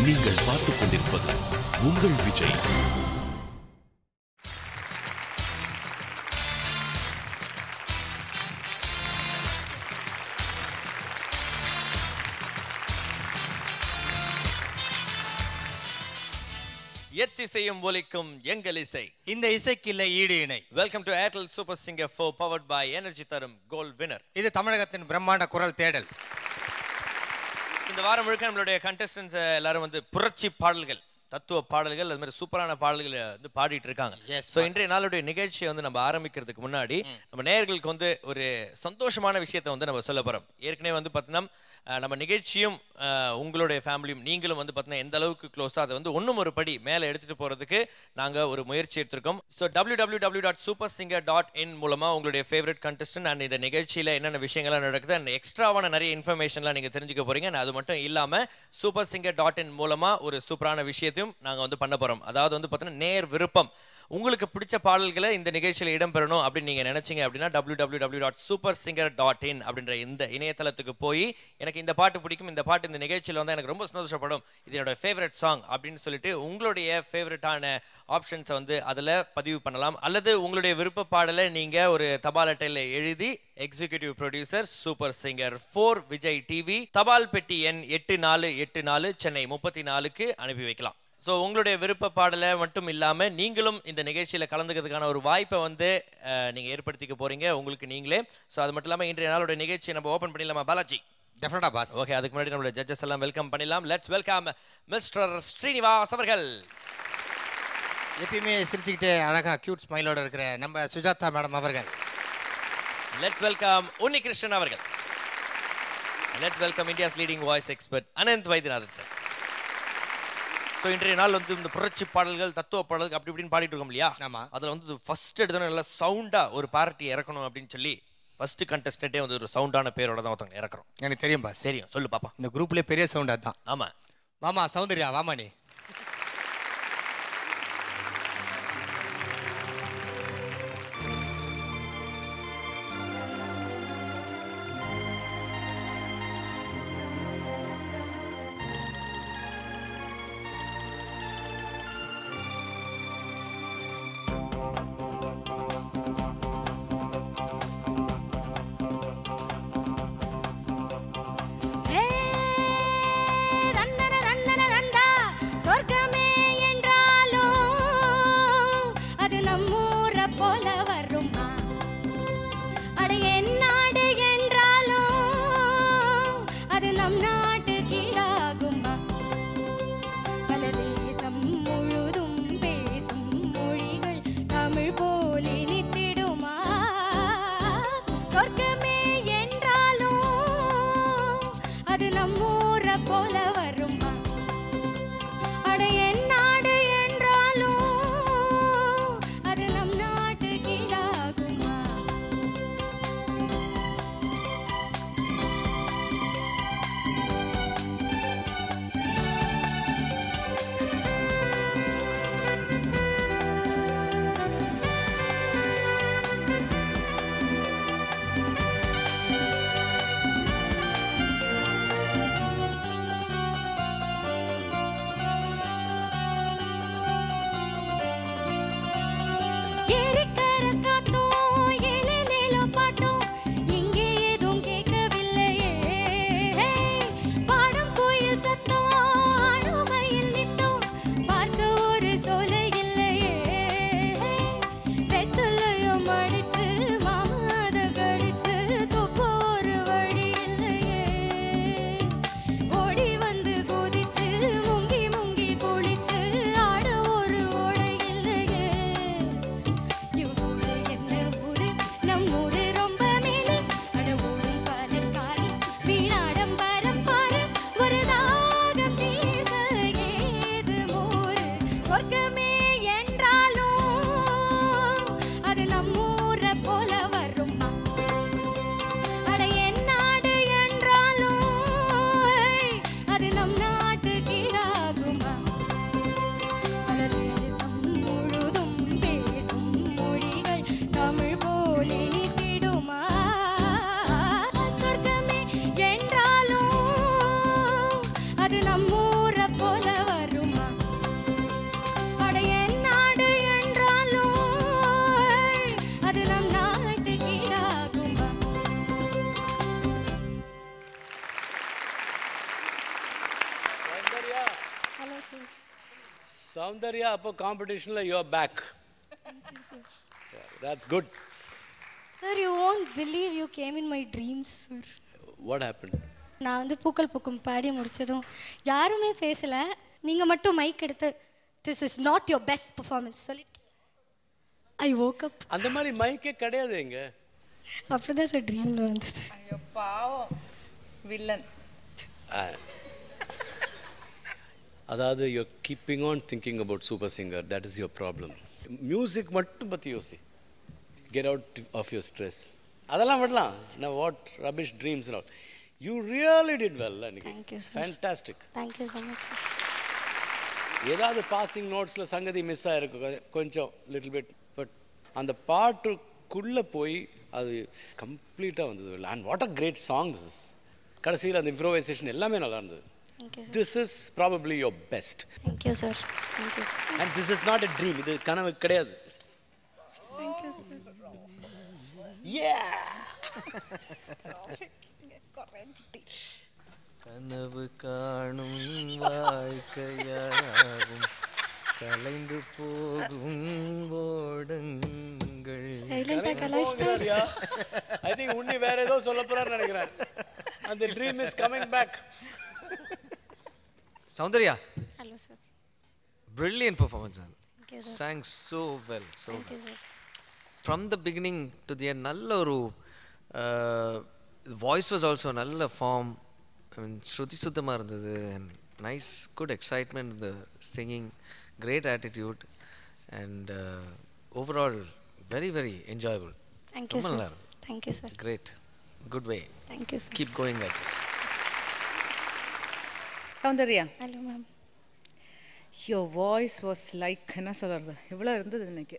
நீங்கள் பார்த்துக் கொண்டிருப்பது உங்கள் விஜய். எத்திசையும் ஒலிக்கும் எங்கள் இசை. இந்த இசைக்கு இல்லை ஈடு இணை. Welcome to Airtel super singer 4 powered by energy தரும் கோல்ட் வினர். இது தமிழகத்தின் பிரம்மாண்ட குரல் தேடல். இந்த வாரம் முழுக்க நம்மளுடைய கண்டஸ்டன்ஸ் எல்லாரும் வந்து புரட்சி பாடல்கள், தத்துவ பாடல்கள், அது மாதிரி சூப்பரான பாடல்கள் வந்து பாடிட்டு இருக்காங்க. ஸோ இன்றைய நாளுடைய நிகழ்ச்சியை வந்து நம்ம ஆரம்பிக்கிறதுக்கு முன்னாடி நம்ம நேயர்களுக்கு வந்து ஒரு சந்தோஷமான விஷயத்தை வந்து நம்ம சொல்ல போறோம். ஏற்கனவே வந்து பார்த்தீங்கன்னா நம்ம நிகழ்ச்சியும் உங்களுடைய ஃபேமிலியும் நீங்களும் வந்து பார்த்தீங்கன்னா எந்த அளவுக்கு க்ளோஸாக அதை வந்து ஒன்றும் ஒரு படி மேலே எடுத்துகிட்டு போகிறதுக்கு நாங்கள் ஒரு முயற்சி எடுத்திருக்கோம். ஸோ www.supersinger.in மூலமாக உங்களுடைய ஃபேவரட் கண்டஸ்டன்ட் அண்ட் இந்த நிகழ்ச்சியில் என்னென்ன விஷயங்கள்லாம் நடக்குது அண்ட் எக்ஸ்ட்ராவான நிறைய இன்ஃபர்மேஷன்லாம் நீங்கள் தெரிஞ்சுக்க போகிறீங்க. அது மட்டும் இல்லாமல் supersinger.in மூலமாக ஒரு சூப்பரான விஷயத்தையும் நாங்கள் வந்து பண்ண போகிறோம். அதாவது வந்து பார்த்தீங்கன்னா நேர் விருப்பம், உங்களுக்கு பிடிச்ச பாடல்களை இந்த நிகழ்ச்சியில் இடம்பெறணும் அப்படின்னு நீங்கள் நினைச்சீங்க அப்படின்னா www.supersinger.in அப்படின்ற இந்த இணையதளத்துக்கு போய் எனக்கு இந்த பாட்டு பிடிக்கும், இந்த பாட்டு இந்த நிகழ்ச்சியில் வந்து எனக்கு ரொம்ப சந்தோஷப்படும், இது என்னோட ஃபேவரட் சாங் அப்படின்னு சொல்லிட்டு உங்களுடைய ஃபேவரட்டான ஆப்ஷன்ஸை வந்து அதில் பதிவு பண்ணலாம். அல்லது உங்களுடைய விருப்ப பாடலை நீங்கள் ஒரு தபால் அட்டையில் எழுதி executive producer super singer 4 Vijay TV, தபால் பெட்டி எண் 8484 சென்னை 34க்கு அனுப்பி வைக்கலாம். ஸோ உங்களுடைய விருப்ப பாடலை மட்டும் இல்லாமல் நீங்களும் இந்த நிகழ்ச்சியில் கலந்துக்கிறதுக்கான ஒரு வாய்ப்பை வந்து நீங்கள் ஏற்படுத்திக்க போகிறீங்க உங்களுக்கு நீங்களே. ஸோ அது மட்டும் இல்லாமல் இன்றைய நாளோட நிகழ்ச்சியை நம்ம ஓப்பன் பண்ணிடலாமா பாலாஜி? டெஃபினட்டா பாஸ். ஓகே, அதுக்கு முன்னாடி நம்மளோட ஜட்ஜஸ் எல்லாம் வெல்கம் பண்ணிடலாம். லெட்ஸ் வெல்கம் மிஸ்டர் ஸ்ரீனிவாஸ் அவர்கள். எப்பயுமே சிரிச்சுக்கிட்டே அழகா கியூட் ஸ்மைலோட இருக்கிற நம்ம சுஜாதா மேடம் அவர்கள். லெட்ஸ் வெல்கம் உன்னி கிருஷ்ணன் அவர்கள். Let's welcome India's leading voice expert Anand Vaidyanathan sir. So இன்றைய நாள் வந்து இந்த புரட்சி பாடல்கள், தத்துவ பாடல்கள் அப்படி இப்படின்னு பாடிட்டு இருக்கோம் இல்லையா? ஆமாம். அதில் வந்து ஃபர்ஸ்ட் எடுத்தோன்னே நல்லா சவுண்டாக ஒரு பார்ட்டி இறக்கணும் அப்படின்னு சொல்லி ஃபர்ஸ்ட் கண்டஸ்டன்ட்டே வந்து ஒரு சவுண்டான பேரோட தான் ஒருத்தவங்க இறக்குறோம். எனக்கு தெரியும் பாஸ். தெரியும், சொல்லு பாப்பா. இந்த குரூப்லேயே பெரிய சவுண்ட் அதுதான். ஆமாம். மாமா சௌந்தர்யா வாமா நீ. Soundarya hello sir. சௌந்தர்யா அப்போ காம்படிஷனில் you are back. That's good. Sir, you won't believe you came in my dreams, sir. What happened? நான் வந்து பூக்கள் பூக்கும் பாடி முடிச்சதும் யாருமே பேசல, நீங்க மட்டும் மைக் எடுத்து this is not your best performance சொல்லி I woke up. அந்த மாதிரி மைக்கே கிடையாது இங்க. அப்படிதான் சார் ட்ரீம்ல வந்தது. ஐயோ பாவம் வில்லன். அதாவது you keeping on thinking about super singer, that is your problem. Music மட்டும் பற்றி யோசி. Get out of your stress. அதெல்லாம் விடலாம். நான் what rubbish dreams all. You really did well அன்னைக்கு. Thank you, sir. Fantastic. Thank you so much, sir. ஏதாவது passing நோட்ஸில் சங்கதி மிஸ் ஆகிருக்கு கொஞ்சம் லிட்டில் பிட், பட் அந்த பாட்டுக்குள்ளே போய் அது கம்ப்ளீட்டாக வந்தது. And what a great song this is. கடைசியில் அந்த இம்ப்ரோவைசேஷன் எல்லாமே நல்லா இருந்தது. Thank you, sir. This is probably your best. Thank you, sir. Thank you, sir. And this is not a dream. இது கனவு கிடையாது. Thank you, sir. Yeah. கனவு காணும் வாழ்க்கையாகும் கலைந்து போகும் ஓடங்கள். Silent-ஆ கலாய்ச்சிட்டாரு. I think உன்னி வேற ஏதோ சொல்ல போறாரு நினைக்கிறேன். And the dream is coming back. Soundarya, Hello, sir. brilliant performance. Thank you, sir. Sang so well, so Thank you, well. sir. From the beginning to the end, நல்ல ஒரு voice was also நல்ல form. I mean, ஸ்ருதி சுத்தமாக இருந்தது and nice, good excitement in the singing, great attitude and overall very, very enjoyable. Thank you, ரொம்ப sir. நல்லா இருந்தது. Thank you, sir. Great, good way. Thank you, sir. Keep going like this. Soundarya, Hello, ma'am. your voice was like என்ன சொல்கிறது இவ்வளோ இருந்தது இன்னைக்கு.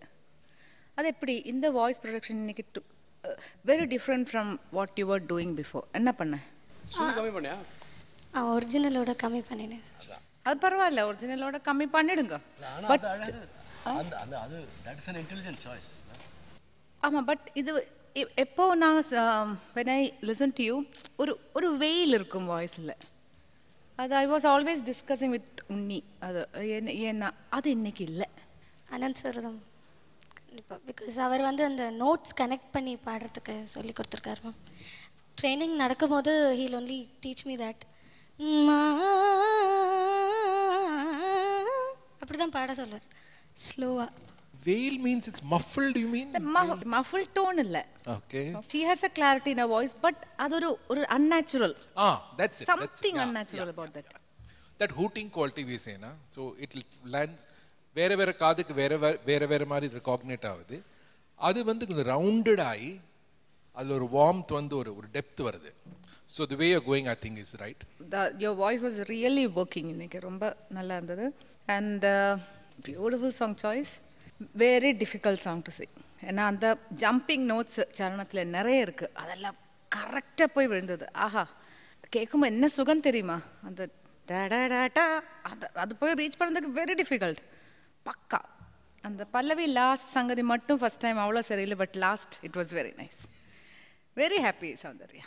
அது எப்படி இந்த வாய்ஸ் ப்ரொடக்ஷன் இன்னைக்கு very different from what you are doing before. என்ன பண்ண? சும்மா கம்மி பண்ணியா? ஒரிஜினலோட கம்மி பண்ணினேன் சார். அது பரவாயில்ல, ஒரிஜினலோட கம்மி பண்ணிடுங்க. பட் அந்த அந்த அது that is an intelligent choice. ஆமாம், பட் இது எப்போ நான் when I listen to you ஒரு ஒரு வெயில் இருக்கும் வாய்ஸில். அது I was always discussing with Unni. அது ஏன்னா அது இன்னைக்கு இல்லை. அனந்த் சார் தான் கண்டிப்பாக, பிகாஸ் அவர் வந்து அந்த நோட்ஸ் கனெக்ட் பண்ணி பாடுறதுக்கு சொல்லி கொடுத்துருக்காரு மேம். ட்ரைனிங் நடக்கும்போது he'll only teach me that அப்படி தான் பாட சொல்லுவார் ஸ்லோவாக. Veil means it's muffled, you mean? Muffle tone இல்லை. Okay. She has a clarity in her voice, but அது ஒரு unnatural. That's it. Something unnatural about that. That hooting quality we say, na? So it lands வேற காதுக்கு வேற மாதிரி ரெகாக்னேட் ஆகுது. அது வந்து கொஞ்சம் ரவுண்டட் ஆகி அதில் ஒரு வார்ம்த் வந்து ஒரு டெப்த் வருது. So the way you're going, I think, is right. Your voice was really working இன்னைக்கு ரொம்ப நல்லா இருந்தது. And beautiful song choice. Very difficult song to sing. ஏன்னா அந்த ஜம்பிங் நோட்ஸ் சரணத்தில் நிறைய இருக்குது, அதெல்லாம் கரெக்டாக போய் விழுந்தது. ஆஹா, கேட்கும்போது என்ன சுகம் தெரியுமா? அந்த டா அது போய் ரீச் பண்ணுறதுக்கு வெரி டிஃபிகல்ட். பக்கா அந்த பல்லவி லாஸ்ட் சங்கதி மட்டும் ஃபர்ஸ்ட் டைம் அவ்வளோ சரியில்லை, but lost it was very nice. Very happy Soundarya.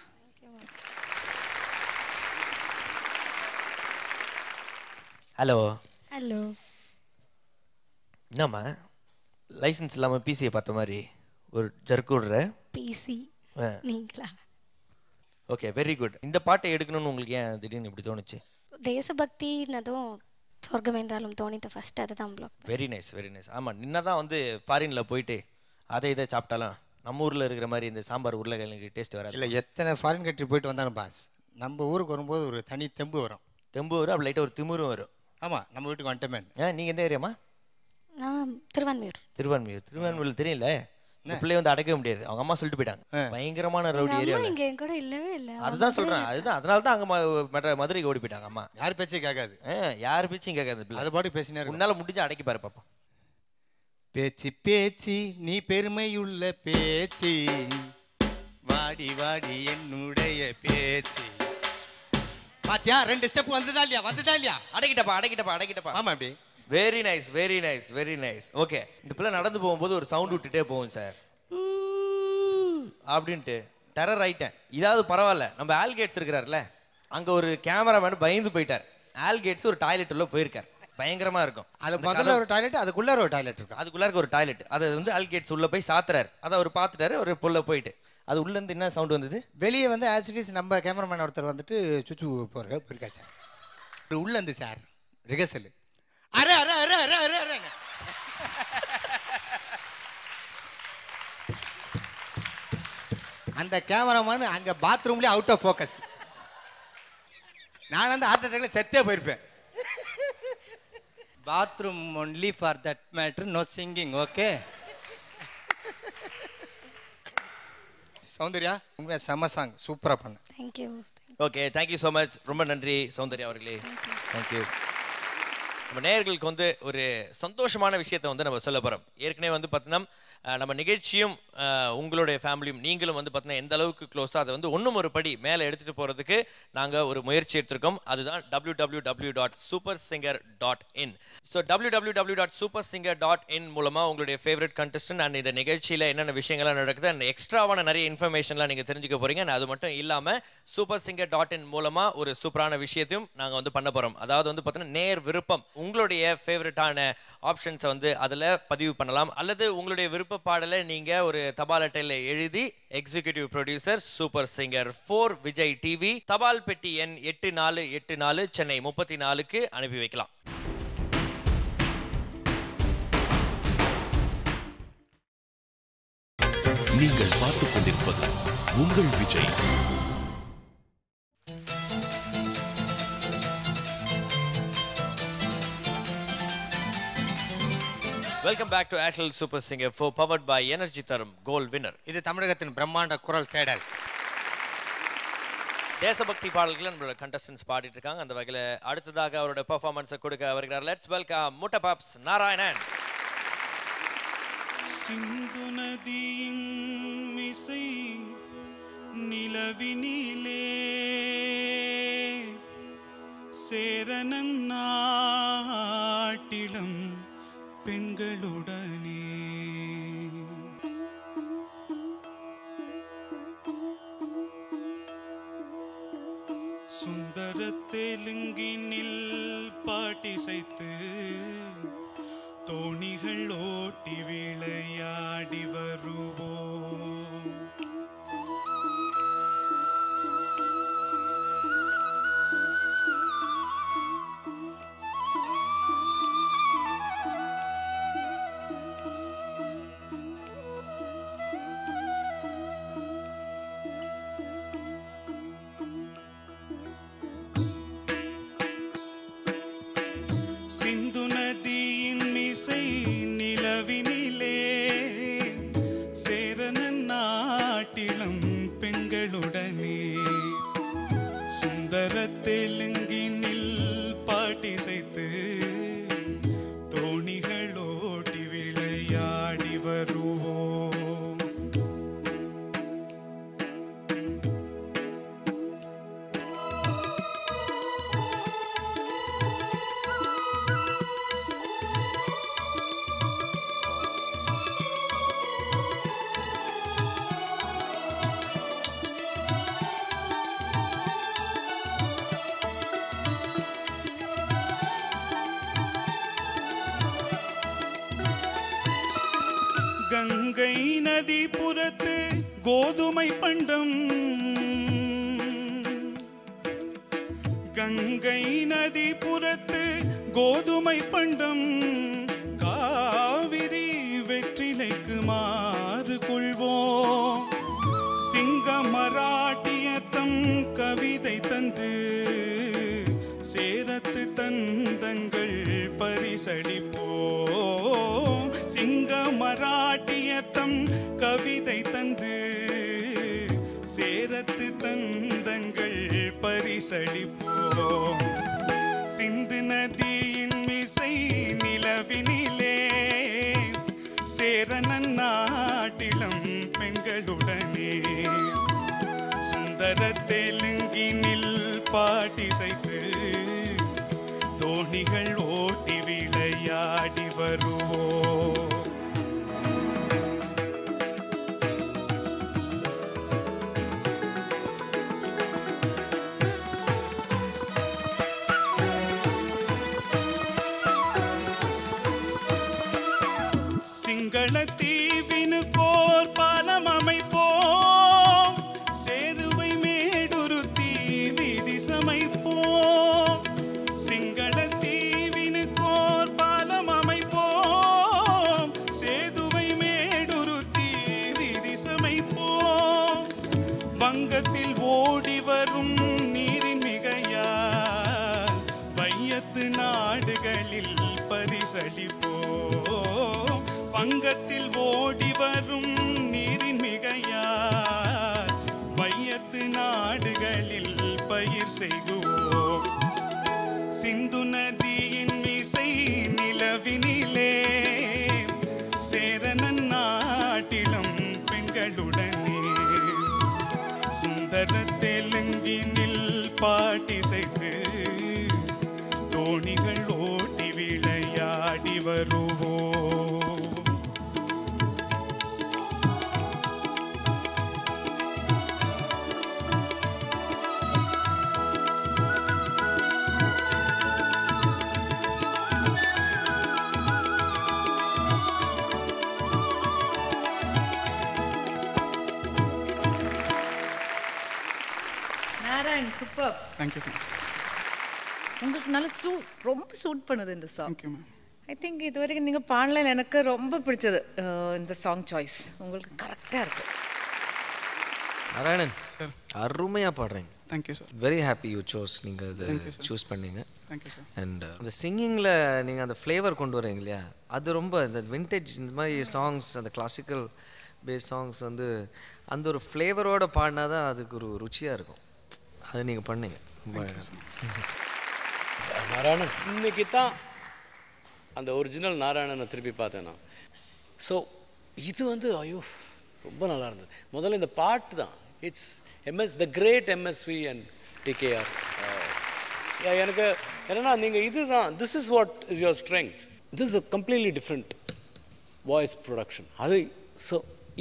Hello. Hello. என்னம்மா லைசன்ஸ் இல்லாமல் பிசியை பார்த்த மாதிரி ஒரு ஜர்க்கு விடுற? பிசி நீங்களா? Okay, very good. இந்த பாட்டை எடுக்கணும்னு உங்களுக்கு ஏன் திடீர்னு இப்படி தோணுச்சு? தேசபக்தினதும் சொர்க்கம் என்றாலும் தோணித்த ஃபர்ஸ்ட் அதுதான் block. Very nice, very nice. ஆமாம், நின்னா தான் வந்து ஃபாரினில் போயிட்டு அதை இதை சாப்பிட்டாலும் நம்ம ஊரில் இருக்கிற மாதிரி இந்த சாம்பார் உருளைக்கிழங்கு டேஸ்ட் வராது. இல்லை, எத்தனை ஃபாரின் கண்ட்ரி போயிட்டு வந்தாலும் பாஸ், நம்ம ஊருக்கு வரும்போது ஒரு தனி தெம்பு வரும். தெம்பு வரும், அப்படி லைட்டாக ஒரு திமிரும் வரும். ஆமாம், நம்ம வீட்டுக்கு வந்துட்டமே. நீங்கள் எந்த ஏரியாமா? நான் திருவான்மியூர். திருவான்மியூர் தெரியல. இந்த பிள்ளை வந்து அடக்கவே முடியாது, அவங்க அம்மா சொல்லிட்டு போயிட்டாங்க. பயங்கரமான ரவுடி ஏரியா. இங்கே என் கூட இல்லவே இல்லை. அதுதான் சொல்கிறேன், அதுதான் அதனால தான் அங்கே மதுரைக்கு ஓடி போயிட்டாங்க அம்மா. யார் பேச்சையும் கேட்காது. யார் பேச்சும் கேட்காது. அது பாட்டு பேசினார். உன்னால முடிஞ்சு அடக்கி பாரு பாப்பா. பேச்சு பேச்சு நீ பெருமையுள்ள பேச்சு, வாடி வாடி என்னுடைய பேச்சு. பாத்தியா, 2 ஸ்டெப் வந்துதா இல்லையா? அடக்கிட்டப்பா. ஆமா, அப்படி. Very nice, very nice, very nice. Okay, இந்த பிள்ளை நடந்து போகும்போது ஒரு சவுண்ட் விட்டுட்டே போகும் சார் அப்படின்ட்டு டெரர் ஆயிட்டேன். இதாவது பரவாயில்ல, நம்ம ஆல்கேட்ஸ் இருக்கிறார்ல, அங்கே ஒரு கேமராமேன் பயந்து போயிட்டார். ஆல்கேட்ஸ் ஒரு டாய்லெட் உள்ள போயிருக்காரு. பயங்கரமா இருக்கும். அது முதல்ல ஒரு டாய்லெட், அதுக்குள்ள ஒரு டாய்லெட் இருக்கும். அதுக்குள்ள இருக்க ஒரு டாய்லெட். அதை வந்து ஆல்கேட்ஸ் உள்ள போய் சாத்துறாரு. அதை அவர் பார்த்துட்டாரு. ஒரு புள்ள போயிட்டு அது உள்ள இருந்து என்ன சவுண்ட் வந்தது? வெளியே வந்து ஆசிடிஸ் நம்ம கேமராமேன் ஒருத்தர் வந்துட்டு சுச்சு போயிருக்காரு சார். உள்ள இருந்து sir rehearsal array array array array array array அந்த கேமராமேன் அங்க பாத்ரூம்லயே அவுட் ஆஃப் ஃபோக்கஸ். நான் வந்து ஹார்ட் அட்டாக்ல செத்தே போயிருப்பேன். Bathroom only for that matter, no singing. Okay Soundarya, உங்க செம சாங் சூப்பரா பண்ண. Thank you. Okay, thank you so much. ரொம்ப நன்றி சௌந்தர்யா அவர்களே. தேங்க்யூ. நம்ம நேயர்களுக்கு வந்து ஒரு சந்தோஷமான விஷயத்தை வந்து நம்ம சொல்ல போகிறோம். ஏற்கனவே வந்து பார்த்தீங்கன்னா நம்ம நிகழ்ச்சியும் உங்களுடைய ஃபேமிலியும் நீங்களும் வந்து பார்த்தீங்கன்னா எந்த அளவுக்கு க்ளோஸாக அதை வந்து ஒன்றும் ஒரு படி மேலே எடுத்துகிட்டு போகிறதுக்கு நாங்கள் ஒரு முயற்சி எடுத்திருக்கோம். அதுதான் www.supersinger.in. ஸோ www.supersinger.in மூலமாக உங்களுடைய ஃபேவரட் கண்டஸ்டன்ட் அண்ட் இந்த நிகழ்ச்சியில் என்னென்ன விஷயங்கள்லாம் நடக்குது அண்ட் எக்ஸ்ட்ராவான நிறைய இன்ஃபர்மேஷன்லாம் நீங்கள் தெரிஞ்சுக்க போகிறீங்க. அது மட்டும் இல்லாமல் supersinger.in மூலமாக ஒரு சூப்பரான விஷயத்தையும் நாங்கள் வந்து பண்ண போகிறோம். அதாவது வந்து பார்த்தீங்கன்னா நேர் விருப்பம், உங்களுடைய ஃபேவரட்டான ஆப்ஷன்ஸை வந்து அதில் பதிவு பண்ணலாம். அல்லது உங்களுடைய விருப்ப பாடலை நீங்கள் ஒரு தபால் அட்டையில் எழுதி executive producer super singer 4 Vijay TV, தபால் பெட்டி எண் 8484 சென்னை 34க்கு அனுப்பி வைக்கலாம். நீங்கள் பார்த்துக் கொண்டிருப்பது உங்கள் Vijay. Welcome back to Airtel super singer 4 powered by energy தரும் கோல்ட் வின்னர். இது தமிழகத்தின் பிரம்மாண்ட குரல் தேடல். தேசபக்தி பாடல்களை நம்மளோட கண்டஸ்டன்ஸ் பாடிட்டு இருக்காங்க. அந்த வகையில் அடுத்ததாக அவரோட பெர்ஃபார்மன்ஸை கொடுக்க வருகிறார். லெட்ஸ் வெல்கம் முட்டபாப்ஸ் நாராயணன். சிந்து நதியின் மிசை நிலவினிலே சேரனன் நாட்டிலும் பெண்களுடனே சுந்தர தெலுங்கினில் பாட்டிசைத்து தோணிகள் ஓட்டி விளையாடி வருவோம். சிந்து நதியின் மிசை நிலவினிலே சேரனன் நாட்டிலும் பெண்களுடனே சுந்தர தெலுங்கினில் பாட்டிசைத்து தோணிகள் ஓட்டி விளையாடி வருவோம். கங்கை நதி புறத்து கோதுமை பண்டம், கங்கை நதி புறத்து கோதுமை பண்டம், காவிரி வெற்றிலைக்கு மாறு கொள்வோம். சிங்க மராட்டியத்தம் கவிதை தந்து சேரத்து தந்தங்கள் பரிசளிப்போம். சிங்க மராட்டியத்தம் கவிதை தந்து சேரத்து தந்தங்கள் பரிசளிப்போம். சிந்து நதியின் மிசை நிலவினிலே சேரனன் நாட்டிலும் பெண்களுடனே சுந்தர தெலுங்கினில் பாட்டிசைத்து தோணிகள் ஓட்டி விளையாடி வருவோம். சிங்களத்தீவினு கோர் பாலம் அமைப்போம், சேருவை மேடுருத்தி வீதி சமைப்போம். சிங்களத்தீவினு கோர் பாலம் அமைப்போம், சேதுவை மேடுருத்தி வீதி சமைப்போம். வங்கத்தில் ஓடி வரும் நீரின் மிகையால் வையத்து நாடுகளில் பரிசளிப்போம். வங்கத்தில் ஓடி வரும் நீரின் மிகையால் வையத்து நாடுகளில் பயிர் செய்குவோம். சிந்து நதியின் மிசை நிலவினிலே சேரனன் நாட்டிலும் பெண்களுடனே சுந்தர தெலுங்கினில் பாட்டிசைத்து தோணிகள் ஓட்டி விளையாடி வருவோம். நாராயண் சூப்பர். தேங்க்யூ. உங்களுக்கு நல்ல ரொம்ப சூட் பண்ணுது இந்த song. Thank you ma'am. I think இது வரைக்கும் நீங்கள் பாடல எனக்கு ரொம்ப பிடிச்சது இந்த சாங் சாய்ஸ். உங்களுக்கு கரெக்டாக இருக்கு. நாராயணன் சார் அருமையாக பாடுறீங்க. Thank you sir. Very happy you sous, நீங்கள் அதை சூஸ் பண்ணீங்க. Thank you sir. அண்ட் அந்த சிங்கிங்கில் நீங்கள் அந்த ஃப்ளேவர் கொண்டு வரீங்க இல்லையா, அது ரொம்ப இந்த விண்டேஜ் இந்த மாதிரி சாங்ஸ், அந்த கிளாசிக்கல் பேஸ் சாங்ஸ் வந்து அந்த ஒரு ஃப்ளேவரோடு பாடினா தான் அதுக்கு ஒரு ருச்சியாக இருக்கும். அதை நீங்கள் பண்ணீங்க. நாராயணன் இன்னைக்கு தான் அந்த ஒரிஜினல் நாராயணனை திருப்பி பார்த்தேன் நான். ஸோ இது வந்து ஐயோ ரொம்ப நல்லா இருந்தது. முதல்ல இந்த பாட்டு தான் it's the great MSV and TKR. எனக்கு என்னென்னா நீங்கள் இதுதான் this is what is your strength. This is a completely different voice production. அது ஸோ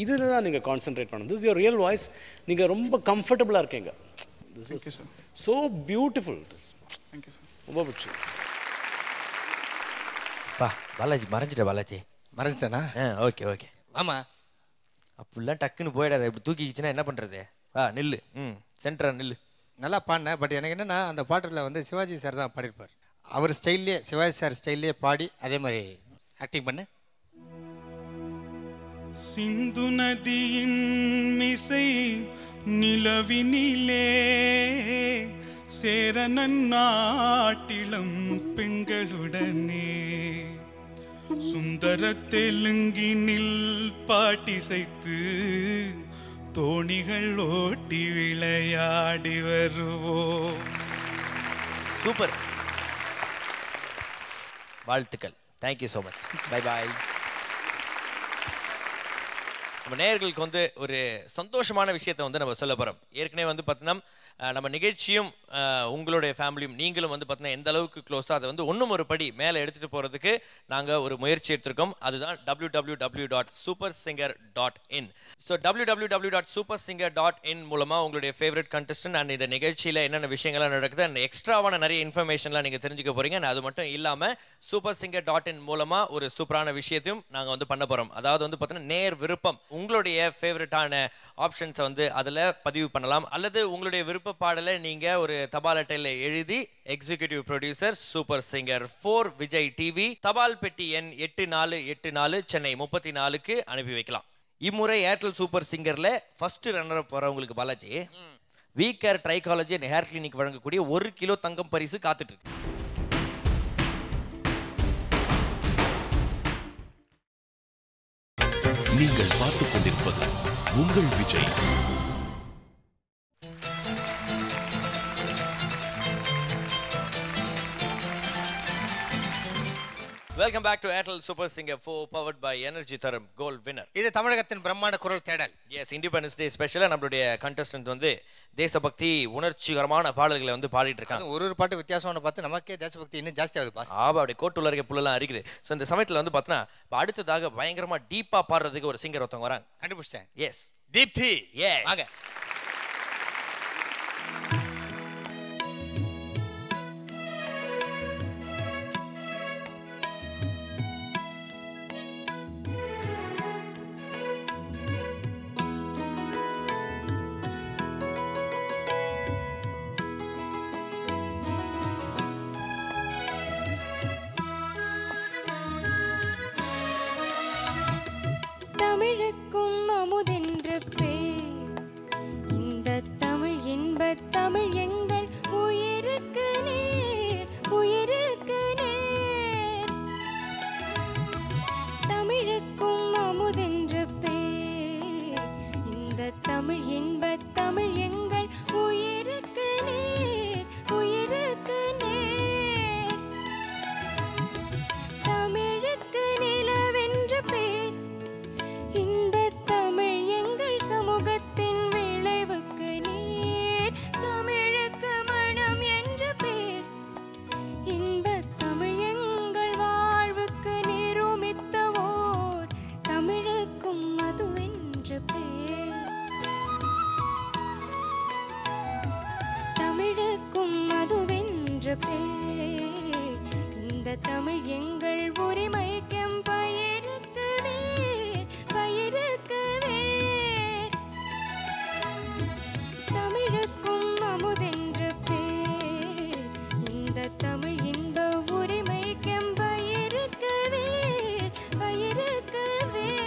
இதில் தான் நீங்கள் கான்சென்ட்ரேட் பண்ணணும். This your real voice. நீங்கள் ரொம்ப கம்ஃபர்டபுளாக இருக்கீங்க. This is so beautiful. Thank you sir. ரொம்ப பிடிச்சது. பாலாஜி மறைஞ்சிட்ட. பாலாஜி மறைஞ்சிட்டேனா? Okay okay. ஆமாம், அப்படிலாம் டக்குன்னு போயிடாத. இப்படி தூக்கிக்கிச்சுன்னா என்ன பண்ணுறது? நில்லு. சென்டரா நில்லு. நல்லா பாடினேன். பட் எனக்கு என்னென்னா அந்த பாட்டில் வந்து சிவாஜி சார் தான் பாடியிருப்பார். அவர் ஸ்டைல்லே, சிவாஜி சார் ஸ்டைல்லே பாடி அதே மாதிரி ஆக்டிங் பண்ண. சிந்து நதியின் மிசை நிலவினிலே சேரனன் நாட்டிலும் பெண்களுடனே சுந்தர தெலுங்கினில் பாட்டிசைத்து தோணிகள் ஓட்டி விளையாடி வருவோம். சூப்பர், வாழ்த்துக்கள். Thank you so much. Bye bye. நம்ம நேயர்களுக்கு வந்து ஒரு சந்தோஷமான விஷயத்தை வந்து நம்ம சொல்ல போகிறோம். ஏற்கனவே வந்து பார்த்தீங்கன்னா நம்ம நிகழ்ச்சியும் உங்களுடைய ஃபேமிலியும் நீங்களும் வந்து பார்த்தீங்கன்னா எந்த அளவுக்கு க்ளோஸாக அதை வந்து ஒன்றும் ஒரு படி மேலே எடுத்துகிட்டு போகிறதுக்கு நாங்கள் ஒரு முயற்சி எடுத்திருக்கோம். அதுதான் www.supersinger.in. ஸோ www.supersinger.in மூலமாக உங்களுடைய ஃபேவரட் கண்டஸ்டன்ட் அண்ட் இந்த நிகழ்ச்சியில் என்னென்ன விஷயங்கள்லாம் நடக்குது அண்ட் எக்ஸ்ட்ராவான நிறைய இன்ஃபர்மேஷன்லாம் நீங்கள் தெரிஞ்சுக்க போகிறீங்க. அண்ட் அது மட்டும் இல்லாமல் supersinger.in மூலமாக ஒரு சூப்பரான விஷயத்தையும் நாங்கள் வந்து பண்ண போகிறோம். அதாவது வந்து பார்த்தீங்கன்னா நேர் விருப்பம், உங்களுடைய ஃபேவரட்டான ஆப்ஷன்ஸை வந்து அதில் பதிவு பண்ணலாம். அல்லது உங்களுடைய விருப்ப பாடலை நீங்கள் ஒரு தபால் அட்டையில் எழுதி executive producer super singer 4 Vijay TV, தபால் பெட்டி எண் 8484 சென்னை 34க்கு அனுப்பி வைக்கலாம். இம்முறை ஏர்டெல் சூப்பர் சிங்கரில் ஃபர்ஸ்ட் ரன்னர் போகிறவங்களுக்கு Balaji we care trichology and hair clinic வழங்கக்கூடிய 1 கிலோ தங்கம் பரிசு காத்துட்டு இருக்கு. நீங்கள் பார்த்துக் கொண்டிருப்பது உங்கள் Vijay. Welcome back to Airtel super singer 4 powered by energy தரம் கோல்ட் வின்னர். இது தமிழகத்தின் பிரம்மாண்ட குரல் தேடல். எஸ், இண்டிபெண்டன்ஸ் டே ஸ்பெஷலாக நம்மளுடைய கண்டஸ்டன்ட் வந்து தேசபக்தி உணர்ச்சிகரமான பாடல்களை வந்து பாடிட்டு இருக்காங்க. ஒரு பாட்டு வித்தியாசம்னு பார்த்து நமக்கே தேசபக்தி இன்னும் ஜாஸ்தி ஆகுது பாஸ். அப்படியே கோட்டுள்ள புள்ளெல்லாம் இருக்குது. ஸோ இந்த சமயத்தில் வந்து பார்த்தீங்கன்னா அடுத்ததாக பயங்கரமா டீப்பா பாடுறதுக்கு ஒரு சிங்கர் ஒருத்தவங்க வராங்க. கண்டுபிடிச்சேன். எஸ், தீப்தி. எஸ், வாங்க. இந்த தமிழ் எங்கள் உரிமைக்கும் பயிருக்கு வேர் பயிருக்கு வேர் தமிழுக்கும் அமுதென்று பேர் இந்த தமிழ் இன்ப உரிமைக்கும் பயிருக்கு வேர் பயிருக்கு வேர்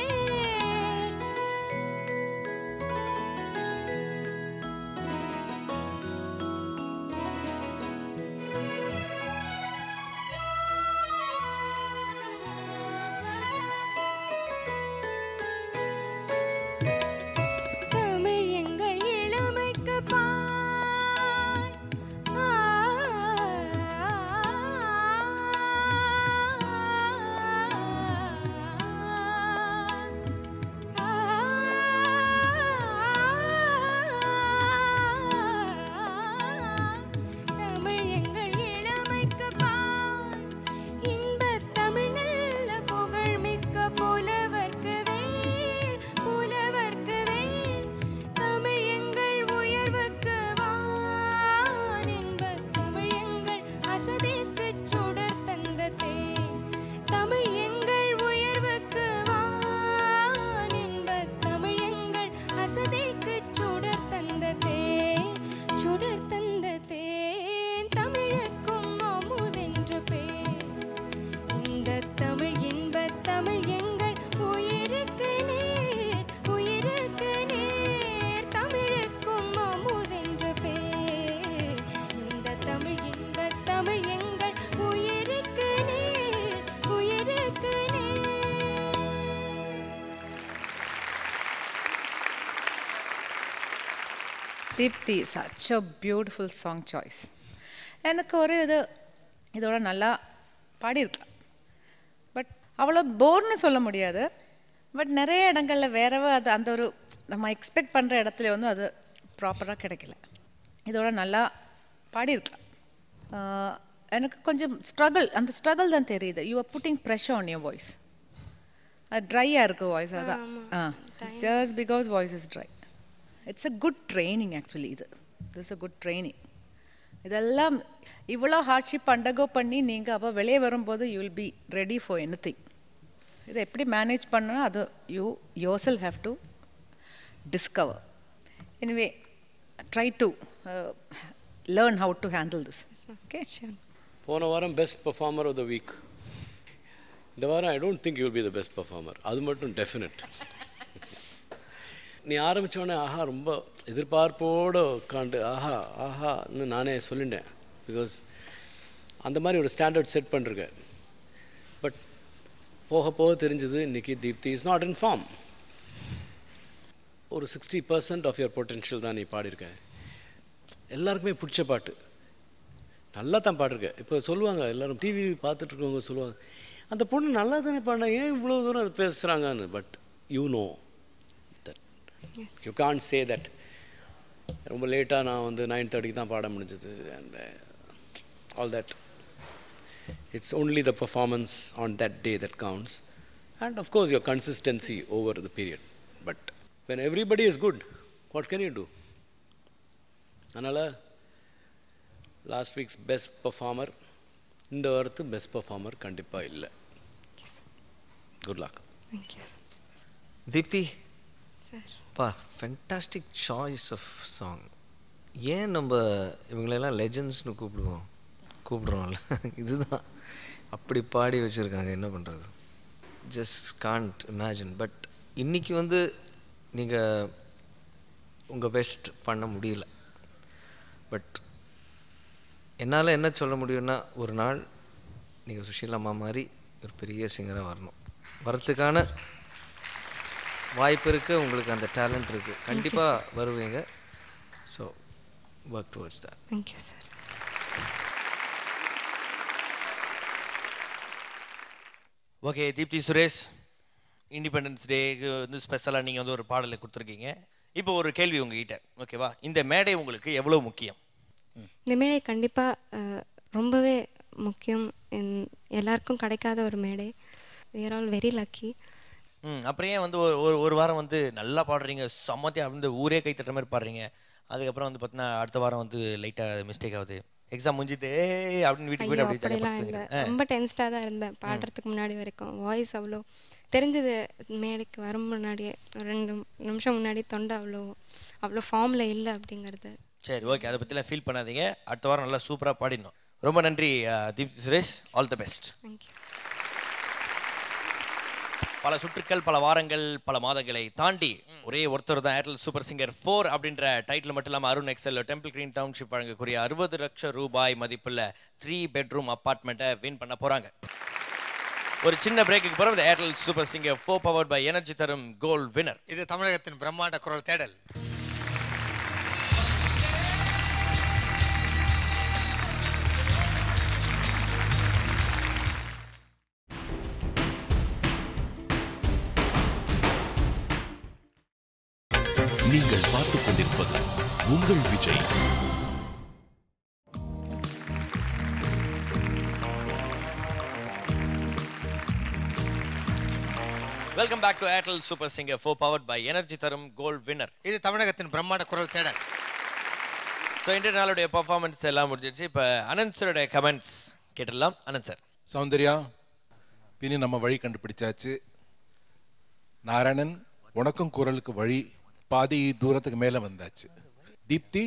தமிழ் எங்கள் இளமைக்கு பார் தமிழ் எங்கள் இளமைக்கு பார் இன்பத் தமிழ் நல்ல புகழ்மிக்க புலவர்க்கு வேல் புலவர்க்கு வேல் தமிழ் எங்கள் உயர்வுக்கு வான் இன்பத் தமிழ் எங்கள் அசதிக்கு சுடர் தந்த தேன் தமிழ் எங்கள் உயர்வுக்கு வான் இன்பத் தமிழ் எங்கள் அசதிக்கு சுடர் தந்த தேன் சுடர் தந்த தேன் தமிழுக்கும் அமுதென்று பேர் இந்த தமிழ் இன்பத் தமிழ் எங்கள் உயிருக்கு நேர் உயிருக்கு நேர் தமிழுக்கும் அமுதென்று பேர் இந்த தமிழ் இன்பத் தமிழ் எங்கள் உயிருக்கு நேர் உயிருக்கு நேர் Deepti such a beautiful song choice. எனக்கு ஒரு இதோட நல்லா பாடியிருக்கலாம் பட் அவ்வளோ போர்னு சொல்ல முடியாது பட் நிறைய இடங்களில் வேறவே அது அந்த ஒரு நம்ம எக்ஸ்பெக்ட் பண்ணுற இடத்துல வந்து அது ப்ராப்பராக கிடைக்கல இதோட நல்லா பாடியிருக்கலாம் எனக்கு கொஞ்சம் அந்த ஸ்ட்ரகிள் தான் தெரியுது you are putting pressure on your voice அது ட்ரையாக இருக்குது வாய்ஸ் அதான் just because voice is dry it's a good training actually this a good training இதெல்லாம் இவ்வளோ ஹார்ட்ஷிப் அண்டர்கோ பண்ணி நீங்கள் அப்போ வெளியே வரும்போது you will be ready for anything இதை எப்படி மேனேஜ் பண்ணணும் அது you yourself have to discover anyway try to learn how to handle this okay போன வாரம் best performer of the week இந்த வாரம் I don't think you will be the best performer அது மட்டும் டெஃபினட் நீ ஆரம்பித்தோடனே ஆஹா ரொம்ப எதிர்பார்ப்போடு உட்காண்டு ஆஹான்னு நானே சொல்லிட்டேன் பிகாஸ் அந்த மாதிரி ஒரு ஸ்டாண்டர்ட் செட் பண்ணிருக்கேன் பட் போக போக தெரிஞ்சது இன்றைக்கி Deepthi is not in form ஒரு 60% ஆஃப் யுவர் பொட்டென்ஷியல் தான் நீ பாடியிருக்க எல்லாருக்குமே பிடிச்ச பாட்டு நல்லா தான் பாடிருக்கேன் இப்போ சொல்லுவாங்க எல்லோரும் டிவி பார்த்துட்ருக்கவங்க சொல்லுவாங்க அந்த பொண்ணு நல்லா தானே பாடினா ஏன் இவ்வளோ தூரம் அது பேசுகிறாங்கன்னு but you know you can't say that ரொம்ப லேட்டாக நான் வந்து 9:30 தான் பாட முடிஞ்சது and all that it's only the performance on that day that counts and of course your consistency over the period but when everybody is good what can you do அதனால் last week's best performer இந்த வாரத்து best performer கண்டிப்பாக இல்லை good luck Deepti பா fantastic choice of song ஏன் நம்ம இவங்களெல்லாம் லெஜண்ட்ஸ்னு கூப்பிடுறோம்ல இதுதான் அப்படி பாடி வச்சுருக்காங்க என்ன பண்ணுறது ஜஸ்ட் கான்ட் இமேஜின் பட் இன்றைக்கி வந்து நீங்கள் உங்கள் பெஸ்ட் பண்ண முடியல பட் என்னால் என்ன சொல்ல முடியும்னா ஒரு நாள் நீங்கள் சுஷீலாம்மா மாதிரி ஒரு பெரிய சிங்கராக வரதுக்கான வாய்ப்பு இருக்குது உங்களுக்கு அந்த டேலண்ட் இருக்குது கண்டிப்பாக வருவீங்க so work towards that thank you sir okay Deepti Suresh independence டேக்கு வந்து ஸ்பெஷலாக நீங்கள் வந்து ஒரு பாடலை கொடுத்துருக்கீங்க இப்போ ஒரு கேள்வி உங்ககிட்ட ஓகேவா இந்த மேடை உங்களுக்கு எவ்வளோ முக்கியம் இந்த மேடை கண்டிப்பாக ரொம்பவே முக்கியம் எல்லாருக்கும் கிடைக்காத ஒரு மேடை we are all very lucky அப்புறம் ஏன் வந்து ஒரு வாரம் வந்து நல்லா பாடுறீங்க சம்மத்தியாக வந்து ஊரே கை தட்டுற மாதிரி பாடுறீங்க அதுக்கப்புறம் வந்து பார்த்தீங்கன்னா அடுத்த வாரம் வந்து லைட்டாக மிஸ்டேக் ஆகுது எக்ஸாம் முடிஞ்சிட்டு அப்படின்னு வீட்டுக்கு ஐயோ போயிட்டு அப்படி அப்படிலாம் இல்லை, ரொம்ப டென்ஸ்டாக தான் இருந்தேன் பாடுறதுக்கு முன்னாடி வரைக்கும். வாய்ஸ் அவ்வளோ தெரிஞ்சது, மேடைக்கு வர முன்னாடியே ஒரு 2 நிமிஷம் முன்னாடி தொண்டை அவ்வளோ ஃபார்மில் இல்லை அப்படிங்கிறது. சரி, ஓகே, அதை பற்றிலாம் ஃபீல் பண்ணாதீங்க. அடுத்த வாரம் நல்லா சூப்பராக பாடிடணும். ரொம்ப நன்றி Deepthi Suresh, all the best. Thank you. பல சுற்றுக்கள், பல வாரங்கள், பல மாதங்களை தாண்டி ஒரே ஒருத்தர் தான் ஏர்டெல் சூப்பர் சிங்கர் 4 அப்படின்ற டைட்டில் மட்டும் இல்லாமல் Arun Excel temple green township வழங்கக்கூடிய 60 லட்சம் ரூபாய் மதிப்புள்ள 3 பெட்ரூம் அப்பார்ட்மெண்ட்டை வின் பண்ண போகிறாங்க. ஒரு சின்ன பிரேக்குக்கு பிறகு Airtel super singer 4 powered by energy தரும் கோல்ட் வினர். இது தமிழகத்தின் பிரம்மாண்ட குரல் தேடல். நீங்கள் பார்த்துக் கொண்டிருப்பது உங்கள் Vijay. Welcome back to Airtel super singer 4 powered by energy தரும் கோல்ட் வினர். இது தமிழகத்தின் பிரம்மாண்ட குரல் தேடல். ஸோ இன்றைய நாளுடைய பர்ஃபார்மன்ஸ் எல்லாம் முடிஞ்சிருச்சு. இப்போ அனந்த் சாரோட கமெண்ட்ஸ் கேட்டுடலாம். அனந்த் சார். சௌந்தர்யா, பின்னி நம்ம வழி கண்டுபிடிச்சாச்சு. நாராயணன், உனக்கும் குரலுக்கு வழி பாதி தூரத்துக்கு மேலே வந்தாச்சு. தீப்தி,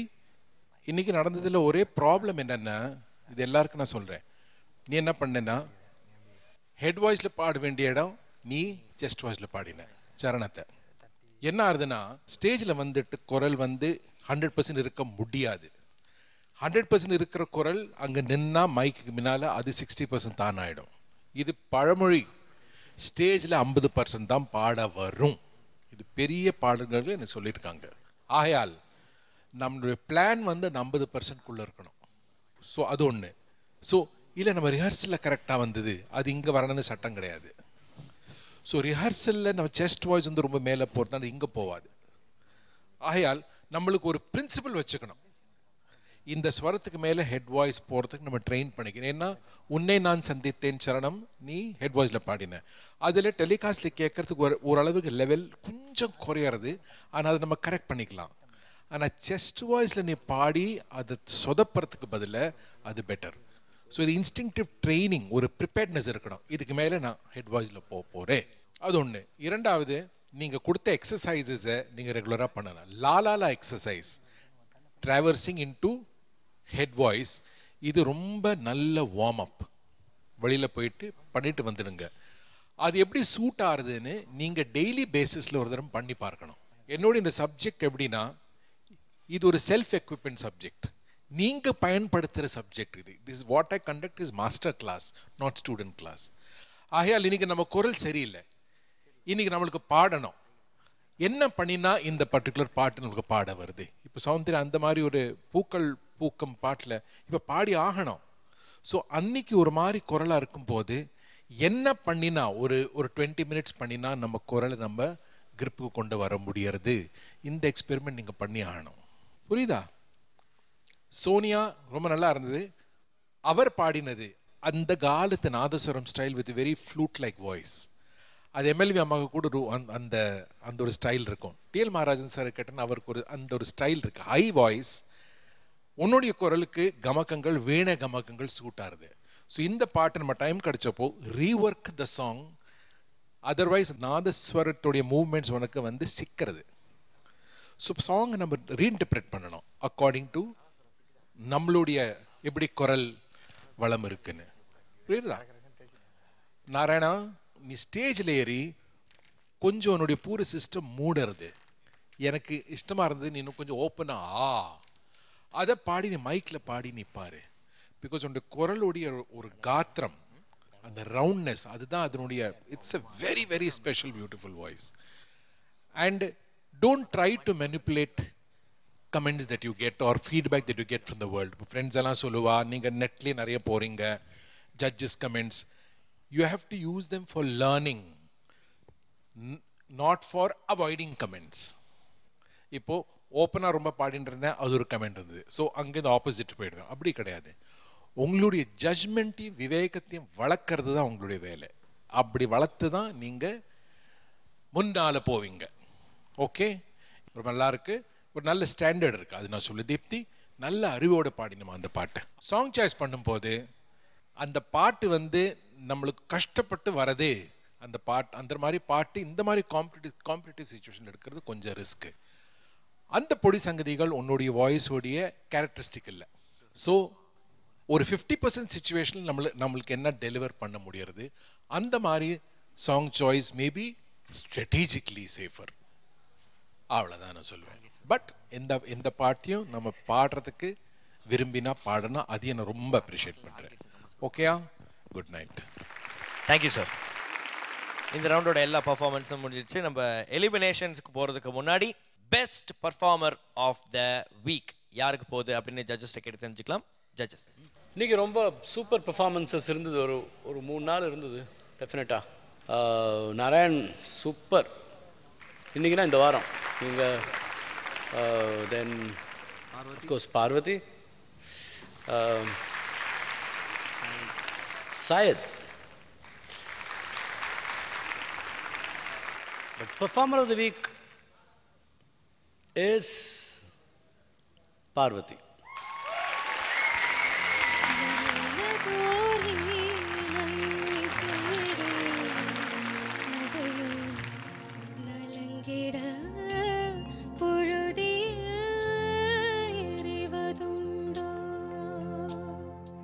இன்னைக்கு நடந்ததில் ஒரே ப்ராப்ளம் என்னன்னா, இது எல்லாருக்கும் நான் சொல்கிறேன், நீ என்ன பண்ணேன்னா ஹெட் வாய்ஸில் பாட வேண்டிய இடம் நீ செஸ்ட் வாய்ஸில் பாடின சரணத்தை. என்ன ஆகுதுன்னா, ஸ்டேஜில் வந்துட்டு குரல் 100% இருக்க முடியாது. 100% இருக்கிற குரல் அங்கே நின்னா மைக்கு முன்னால் அது 60% தான் ஆகிடும். இது பழமொழி. ஸ்டேஜில் 50% தான் பாட வரும். இது பெரிய பாடல்கள் எனக்கு சொல்லியிருக்காங்க. ஆகையால் நம்மளுடைய பிளான் அந்த 50%குள்ளே இருக்கணும். ஸோ அது ஒன்று. ஸோ இல்லை நம்ம ரிஹர்சலில் கரெக்டாக வந்தது, அது இங்கே வரணும்னு சட்டம் கிடையாது. ஸோ ரிஹர்சலில் நம்ம செஸ்ட் வாய்ஸ் ரொம்ப மேலே போகிறதால இங்கே போகாது. ஆகையால் நம்மளுக்கு ஒரு பிரின்சிபல் வச்சுக்கணும். இந்த ஸ்வரத்துக்கு மேலே ஹெட் வாய்ஸ் போகிறதுக்கு நம்ம ட்ரெயின் பண்ணிக்கணும். ஏன்னா உன்னை நான் சந்தித்தேன் சரணம் நீ ஹெட் வாய்ஸில் பாடின, அதில் டெலிகாஸ்டில் கேட்கறதுக்கு ஓரளவுக்கு லெவல் கொஞ்சம் குறையிறது. ஆனால் அதை நம்ம கரெக்ட் பண்ணிக்கலாம். ஆனால் செஸ்ட் வாய்ஸில் நீ பாடி அதை சொதப்புறதுக்கு பதிலாக அது பெட்டர். ஸோ இது இன்ஸ்டிங்டிவ் ட்ரைனிங், ஒரு ப்ரிப்பேர்ட்னஸ் இருக்கணும். இதுக்கு மேலே நான் ஹெட் வாய்ஸில் போகிறேன். அது ஒன்று. இரண்டாவது, நீங்கள் கொடுத்த எக்ஸசைசஸை நீங்கள் ரெகுலராக பண்ணலாம். லாலாலா exercise, traversing into head voice, இது ரொம்ப நல்ல வார்ம் அப். வெளியில் போயிட்டு பண்ணிட்டு வந்துடுங்க. அது எப்படி சூட் ஆகுதுன்னு நீங்கள் டெய்லி பேசிஸில் ஒரு தரம் பண்ணி பார்க்கணும். என்னோட இந்த சப்ஜெக்ட் எப்படின்னா, இது ஒரு செல்ஃப் எக்யூப்மெண்ட் சப்ஜெக்ட், நீங்கள் பயன்படுத்துகிற subject. This what I conduct is master class, not student class. ஆகையால் இன்னைக்கு நம்ம குரல் சரியில்லை, இன்னைக்கு நம்மளுக்கு பாடணும். என்ன பண்ணினா இந்த பர்டிகுலர் பாட்டு நம்மளுக்கு பாட வருது? இப்போ சௌந்தர்யா அந்த மாதிரி ஒரு பூக்கம் பாட்டில் இப்போ பாடி ஆகணும். ஸோ அன்னைக்கு ஒரு மாதிரி குரலாக இருக்கும்போது என்ன பண்ணினா ஒரு 20 மினிட்ஸ் பண்ணினா நம்ம குரலை நம்ம கிரிப்புக்கு கொண்டு வர முடியறது. இந்த எக்ஸ்பெரிமெண்ட் நீங்கள் பண்ணி ஆகணும். புரியுதா? சோனியா ரொம்ப நல்லா இருந்தது. அவர் பாடினது அந்த காலத்து nadaswaram style with very flute like voice. அது எம்எல்வி அம்மாவுக்கு கூட அந்த அந்த ஒரு ஸ்டைல் இருக்கும். டிஎல் மகாராஜன் சார் கேட்டேன்னு அவருக்கு அந்த ஒரு ஸ்டைல் இருக்கு, ஹை வாய்ஸ். உன்னுடைய குரலுக்கு கமக்கங்கள், வீண கமக்கங்கள் சூட் ஆகுது. ஸோ இந்த பாட்டு நம்ம டைம் கிடைச்சப்போ ரீஒர்க் த சாங். அதர்வைஸ் நாதஸ்வரத்துடைய மூவ்மெண்ட்ஸ் உனக்கு சிக்கிறது. ஸோ சாங் நம்ம ரீஇன்டர்பிரேட் பண்ணணும் அக்கார்டிங் டு நம்மளுடைய எப்படி குரல் வளம் இருக்குன்னு. புரியுதா? நாராயணா, நீ ஸ்டேஜில் ஏறி கொஞ்சம் உன்னுடைய பூர சிஸ்டம் மூடுறது எனக்கு இஷ்டமாக இருந்தது. நீ இன்னும் கொஞ்சம் ஓப்பனாக அதை பாடி நீ மைக்கில் பாடி நிற்பாரு. பிகாஸ் உன்னுடைய குரலுடைய ஒரு காத்திரம், அந்த ரவுண்ட்னஸ், அதுதான் அதனுடைய it's a very very special beautiful voice. And don't try to manipulate comments that you get or feedback that you get from the world. Friends எல்லாம் சொல்லுவா, நீங்கள் நெட்லேயே நிறைய போகிறீங்க, judges comments, you have to use them for learning, not for avoiding comments. இப்போது ஓப்பனாக ரொம்ப பாடிட்டு இருந்தேன், அது ஒரு கமெண்ட் இருந்தது, ஸோ அங்கேருந்து ஆப்போசிட் போயிடுவேன். அப்படி கிடையாது. உங்களுடைய ஜட்ஜ்மெண்ட்டையும் விவேகத்தையும் வளர்க்கறது தான் உங்களுடைய வேலை. அப்படி வளர்த்து தான் நீங்கள் முன்னால் போவீங்க. ஓகே, ரொம்ப நல்லா இருக்குது. ஒரு நல்ல ஸ்டாண்டர்ட் இருக்குது, அது நான் சொல்லு. தீப்தி, நல்ல அறிவோடு பாடினோம் அந்த பாட்டு. சாங் சாய்ஸ் பண்ணும்போது அந்த பாட்டு வந்து நம்மளுக்கு கஷ்டப்பட்டு வரதே அந்த பாட்டு, அந்த மாதிரி பாட்டு இந்த மாதிரி காம்படிட்டிவ் சுச்சுவேஷன் எடுக்கிறது கொஞ்சம் ரிஸ்க்கு. அந்த பொடி சங்கதிகள் உன்னுடைய வாய்ஸோடைய கேரக்டரிஸ்டிக் இல்லை. ஸோ ஒரு 50% சுச்சுவேஷன் நம்மளுக்கு என்ன டெலிவர் பண்ண முடியறது, அந்த மாதிரி song choice maybe strategically safer. அவ்வளோதான் நான் சொல்லுவேன். பட் எந்த பாட்டையும் நம்ம பாடுறதுக்கு விரும்பினா பாடனா அது நான் ரொம்ப அப்ரிஷியேட் பண்ணுறேன். ஓகேயா? Good night. Thank you sir. இந்த ரவுண்டோட எல்லா பர்ஃபார்மன்ஸும் முடிஞ்சிச்சு. நம்ம எலிமினேஷன்ஸ்க்கு போகிறதுக்கு முன்னாடி best performer of the week யாருக்கு போகுது அப்படின்னு ஜட்ஜஸ்ட்டை கேட்டு தெரிஞ்சுக்கலாம். ஜட்ஜஸ், இன்றைக்கி ரொம்ப சூப்பர் பர்ஃபார்மன்ஸஸ் இருந்தது. ஒரு 3 நாள் இருந்தது டெஃபினட்டாக. நாராயண் சூப்பர். இன்றைக்கினா இந்த வாரம் நீங்கள் தென் அஃப்கோர்ஸ் பார்வதி, சாயத். But performer of the week is Parvati.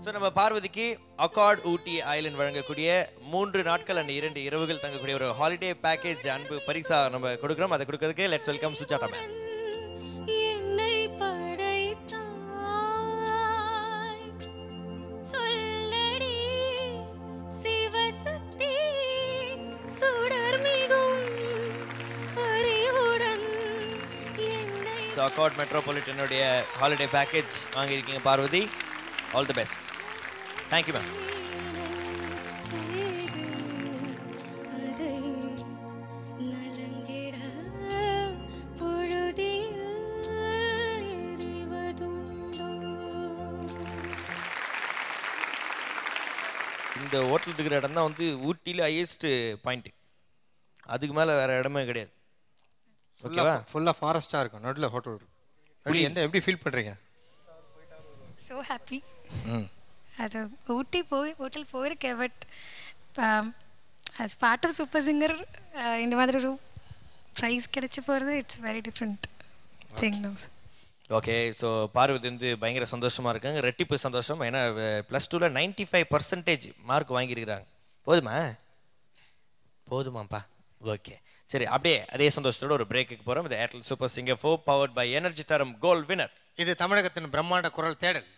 So நம்ம பார்வதிக்கு அக்கார்ட் ஊட்டி ஐலண்ட் வழங்கக்கூடிய 3 நாட்கள் அண்ட் 2 இரவுகள் தங்கக்கூடிய ஒரு ஹாலிடே பேக்கேஜ் அன்பு பரிசா நம்ம கொடுக்குறோம். அதை கொடுக்கறதுக்கு let's welcome Sujatha ma'am. So accord மெட்ரோபாலிட்டனுடைய ஹாலிடே பேக்கேஜ் வாங்கியிருக்கீங்க பார்வதி. All the best. Thank you ma'am. இந்த ஹோட்டல் இருக்கிற இடம் தான் வந்து ஊட்டியில் ஹையஸ்ட் பாயிண்ட். அதுக்கு மேலே வேற இடமே கிடையாது. ஓகேவா? ஃபுல்லாக ஃபாரஸ்ட்டாக இருக்கும், நடுவில் ஹோட்டல் இருக்கும். எப்படி ஃபீல் பண்ணுறீங்க? So happy. அது ஊட்டி ஹோட்டல் போயிருக்கேன். But as part of super singer இந்த மாதிரி ஒரு ப்ரைஸ் கிடைச்சி போகிறது it's very different thing. Okay, so Parvathi வந்து பயங்கர சந்தோஷமாக இருக்காங்க. ரெட்டிப்பு சந்தோஷம். ஏன்னா +2ல் 95% மார்க் வாங்கியிருக்கிறாங்க. போதுமாப்பா? ஓகே, சரி. அப்படியே அதே சந்தோஷத்தோட ஒரு பிரேக்குக்கு போகிறோம். இது Airtel super singer 4 powered by energy தரும் கோல்ட் வினர். இது தமிழகத்தின் பிரம்மாண்ட குரல் தேடல்.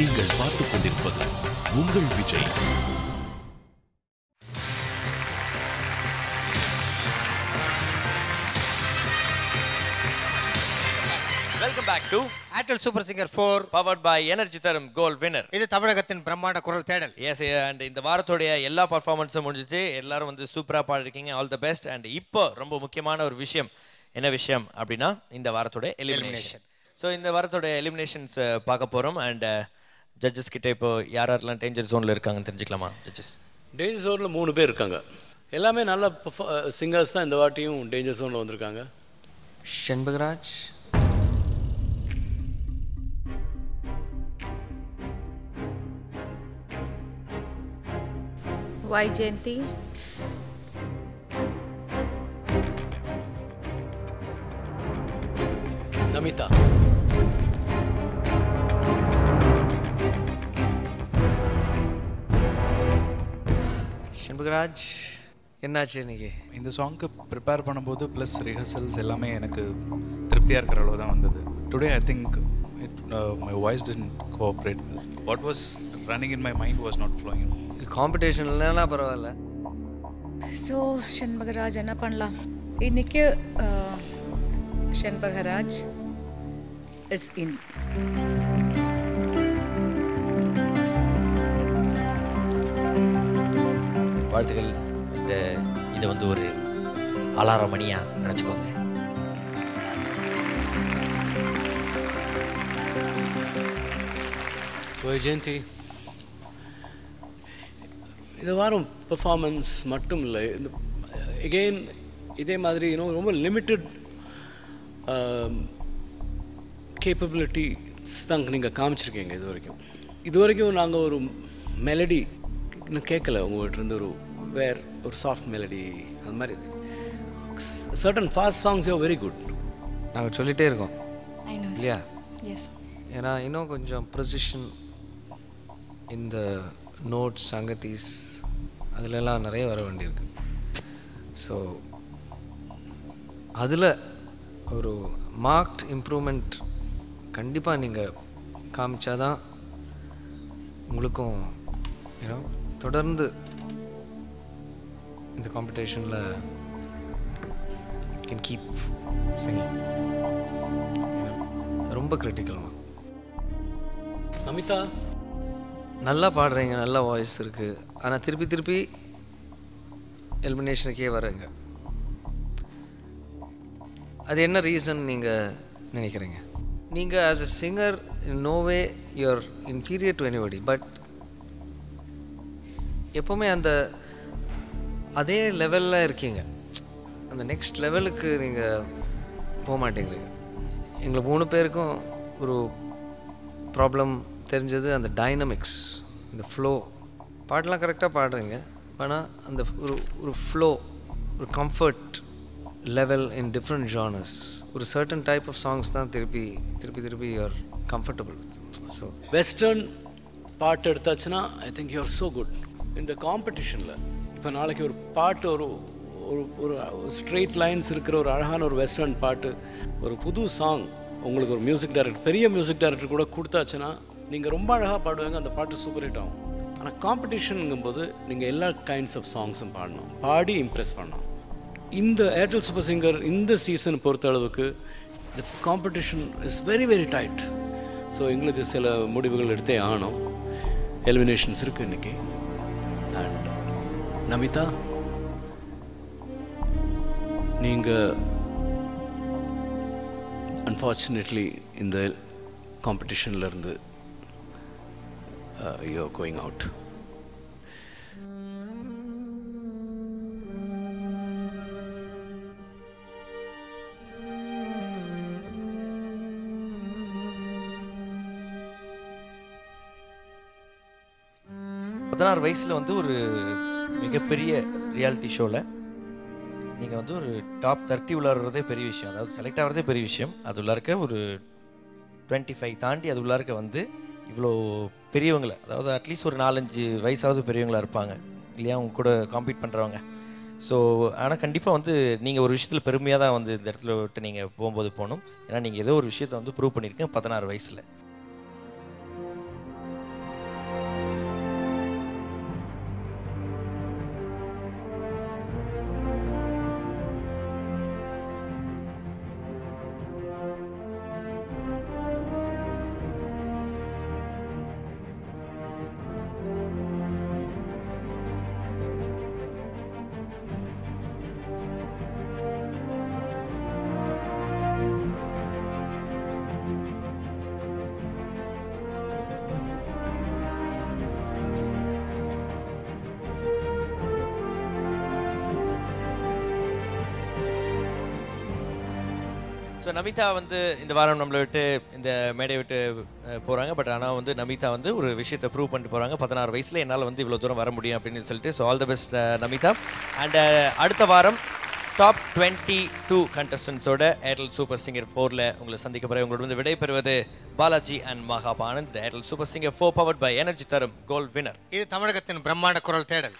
நீங்கள் பார்த்துக் கொண்டிருப்பது உங்கள் Vijay. Welcome back to Airtel super singer 4 powered by energy தரும் கோல்ட் வினர். இது தமிழகத்தின் பிரம்மாண்ட குரல் தேடல். எஸ், அண்ட் இந்த வாரத்தோடைய எல்லா பர்ஃபார்மன்ஸும் முடிஞ்சிச்சு. எல்லாரும் வந்து சூப்பராக பாடிருக்கீங்க. All the best. அண்ட் இப்போ ரொம்ப முக்கியமான ஒரு விஷயம். என்ன விஷயம் அப்படின்னா இந்த வாரத்தோட எலிமினேஷன். ஸோ இந்த வாரத்தோட எலிமினேஷன்ஸ் பார்க்க போகிறோம். அண்ட் ஜட்ஜஸ் கிட்ட இப்போ யாரெல்லாம் டேஞ்சர் ஜோனில் இருக்காங்கன்னு தெரிஞ்சுக்கலாமா? ஜட்ஜஸ், டேஞ்சர் ஜோனில் 3 பேர் இருக்காங்க. எல்லாமே நல்ல சிங்கர்ஸ் தான் இந்த வாட்டியும் டேஞ்சர் ஜோனில் வந்திருக்காங்க. ஷண்பகராஜ், வைஜெயந்தி, நமிதா, ஷண்பகராஜ். என்னாச்சு இன்னைக்கு? இந்த சாங்க்கு ப்ரிப்பேர் பண்ணும்போது ப்ளஸ் ரிஹர்சல்ஸ் எல்லாமே எனக்கு திருப்தியாக இருக்கிற அளவு தான் வந்தது. Today I think my voice didn't cooperate. What was running in my mind was not flowing. காம்படிஷன்லாம் பரவாயில்ல. ஸோ ஷண்பகராஜ் என்ன பண்ணலாம்? இன்னைக்கு ஷண்பகராஜ் இஸ் இன். வாழ்த்துக்கள். இதை வந்து ஒரு அலாரம் மணியா நினச்சிக்கோங்க. வைஜெயந்தி, இந்த வாரம் பெர்ஃபார்மன்ஸ் மட்டும் இல்லை, இந்த எகெயின் இதே மாதிரி ரொம்ப லிமிட்டட் கேப்பபிலிட்டிஸ் தான் நீங்கள் காமிச்சிருக்கீங்க இது வரைக்கும் நாங்கள் ஒரு மெலடி இன்னும் கேட்கல உங்கள்கிட்ட ஒரு சாஃப்ட் மெலடி அது மாதிரி certain fast songs you very good. நாங்கள் சொல்லிகிட்டே இருக்கோம் இல்லையா? ஏன்னா இன்னும் கொஞ்சம் ப்ரொசிஷன் இந்த நோட்ஸ் சங்கத்தீஸ் அதிலெல்லாம் நிறைய வர வேண்டியிருக்கு. ஸோ அதில் ஒரு மார்க்ட் இம்ப்ரூவ்மெண்ட் கண்டிப்பாக நீங்கள் காமிச்சாதான் உங்களுக்கும் தொடர்ந்து இந்த காம்படிஷனில் கேன் கீப் சிங்கிங். ரொம்ப கிரிட்டிக்கல்மா. அமிதா நல்லா பாடுறீங்க, நல்ல வாய்ஸ் இருக்குது, ஆனால் திருப்பி எலிமினேஷனுக்கே வரீங்க. அது என்ன ரீசன் நீங்கள் நினைக்கிறீங்க? நீங்கள் as a singer in no way you're inferior to anybody, but எப்போவுமே அதே லெவலில் இருக்கீங்க. அந்த நெக்ஸ்ட் லெவலுக்கு நீங்கள் போக மாட்டேங்கிறீங்க. எங்களை 3 பேருக்கும் ஒரு ப்ராப்ளம் தெரிஞ்சது அந்த டைனமிக்ஸ், இந்த ஃப்ளோ. பாட்டெலாம் கரெக்டாக பாடுறீங்க, ஆனால் அந்த ஒரு ஃப்ளோ, ஒரு comfort level in different genres, ஒரு சர்டன் டைப் ஆஃப் சாங்ஸ் தான் திருப்பி யூஆர் கம்ஃபர்டபுள். ஸோ வெஸ்டர்ன் பாட்டு எடுத்தாச்சுன்னா I think you're so good இந்த காம்படிஷனில். இப்போ நாளைக்கு ஒரு பாட்டு ஒரு ஸ்ட்ரெயிட் லைன்ஸ் இருக்கிற ஒரு அழகான ஒரு வெஸ்டர்ன் பாட்டு, ஒரு புது சாங் உங்களுக்கு ஒரு மியூசிக் டைரக்டர், பெரிய மியூசிக் டைரக்டர் கூட கொடுத்தாச்சுன்னா நீங்கள் ரொம்ப அழகாக பாடுவாங்க, அந்த பாட்டு சூப்பர் ஹிட் ஆகும். ஆனால் காம்படிஷனுங்கும்போது நீங்கள் எல்லா கைண்ட்ஸ் ஆஃப் சாங்ஸும் பாடி இம்ப்ரெஸ் பண்ணணும். இந்த ஏர்டெல் சூப்பர் சிங்கர் இந்த சீசன் பொறுத்த அளவுக்கு the competition is very very tight. So எங்களுக்கு சில முடிவுகள் எடுத்தே ஆகணும். எலிமினேஷன்ஸ் இருக்குது இன்றைக்கி. அண்ட் நமிதா, நீங்கள் அன்ஃபார்ச்சுனேட்லி இந்த காம்படிஷன்லேருந்து யூ ஆர் கோயிங் அவுட். வயசில் ஒரு மிகப்பெரிய ரியாலிட்டி ஷோவில் நீங்கள் ஒரு டாப் 30 உள்ளாடுறதே பெரிய விஷயம். அதாவது செலக்ட் ஆகிறதே பெரிய விஷயம். அது உள்ளார்க்க ஒரு 25 தாண்டி அது உள்ளார்க்க இவ்வளோ பெரியவங்களை, அதாவது அட்லீஸ்ட் ஒரு 4-5 வயசாவது பெரியவங்களாக இருப்பாங்க இல்லையா அவங்க கூட காம்பீட் பண்ணுறவங்க. ஸோ ஆனால் கண்டிப்பாக நீங்கள் ஒரு விஷயத்தில் பெருமையாக தான் இந்த இடத்துல விட்டு நீங்கள் போகும்போது போகணும். ஏன்னா நீங்கள் ஏதோ ஒரு விஷயத்தை ப்ரூவ் பண்ணியிருக்கேன் 16 வயசில். ஸோ நமிதா இந்த வாரம் நம்மளை விட்டு இந்த மேடையை விட்டு போகிறாங்க. பட் ஆனால் நமிதா ஒரு விஷயத்தை ப்ரூவ் பண்ணிட்டு போகிறாங்க. 16 வயசில் என்னால் இவ்வளோ தூரம் வர முடியும் அப்படின்னு சொல்லிட்டு. So all the best Namitha. And அடுத்த வாரம் டாப் 22 கண்டஸ்டன்ஸோட ஏர்டெல் சூப்பர் சிங்கர் 4ல் உங்களை சந்திக்க போகிற உங்களோட விடைபெறுவது பாலாஜி அண்ட் மகாபானந்த். Airtel super singer 4 powered by energy தரும் கோல்ட் வினர். இது தமிழகத்தின் பிரம்மாண்ட குரல் தேடல்.